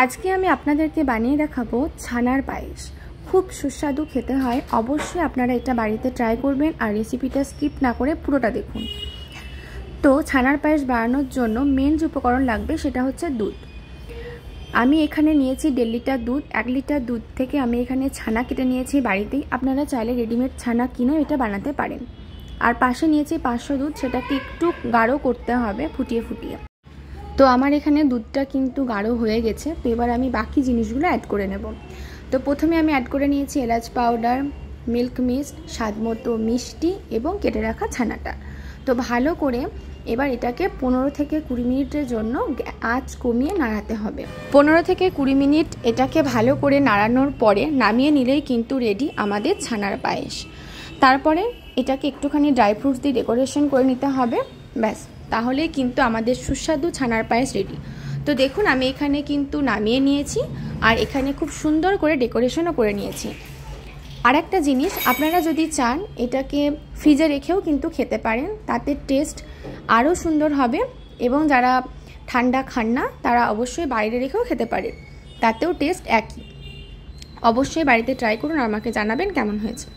আজকে আমি আপনাদেরকে বানিয়ে দেখাবো ছানার পায়েস। খুব সুস্বাদু খেতে হয়। অবশ্যই আপনারা এটা বাড়িতে ট্রাই করবেন আর রেসিপিটা স্কিপ না করে পুরোটা দেখুন। তো ছানার পায়েস বানানোর জন্য মেন যে উপকরণ লাগবে সেটা হচ্ছে দুধ। আমি এখানে নিয়েছি 1.5 লিটার দুধ। 1 লিটার দুধ থেকে আমি এখানে ছানা কেটে নিয়েছি বাড়িতেই। আপনারা চাইলে রেডিমেড ছানা কিনে এটা বানাতে পারেন। আর পাশে নিয়েছি 500 দুধ, সেটাকে একটু গাঢ় করতে হবে ফুটিয়ে ফুটিয়ে। তো আমার এখানে দুধটা কিন্তু গাঢ় হয়ে গেছে। তো এবার আমি বাকি জিনিসগুলো অ্যাড করে নেব। তো প্রথমে আমি অ্যাড করে নিয়েছি এলাচ পাউডার, মিল্ক মিস্ট, স্বাদ মতো মিষ্টি এবং কেটে রাখা ছানাটা। তো ভালো করে এবার এটাকে 15 থেকে 20 মিনিটের জন্য আঁচ কমিয়ে নাড়াতে হবে। 15 থেকে 20 মিনিট এটাকে ভালো করে নাড়ানোর পরে নামিয়ে নিলেই কিন্তু রেডি আমাদের ছানার পায়েস। তারপরে এটাকে একটুখানি ড্রাই ফ্রুটস দিয়ে ডেকোরেশন করে নিতে হবে। ব্যাস, তাহলেই কিন্তু আমাদের সুস্বাদু ছানার পায়েস রেডি। তো দেখুন আমি এখানে কিন্তু নামিয়ে নিয়েছি আর এখানে খুব সুন্দর করে ডেকোরেশনও করে নিয়েছি। আর একটা জিনিস, আপনারা যদি চান এটাকে ফ্রিজে রেখেও কিন্তু খেতে পারেন, তাতে টেস্ট আরও সুন্দর হবে। এবং যারা ঠান্ডা খান না তারা অবশ্যই বাইরে রেখেও খেতে পারে, তাতেও টেস্ট একই। অবশ্যই বাড়িতে ট্রাই করুন আর আমাকে জানাবেন কেমন হয়েছে।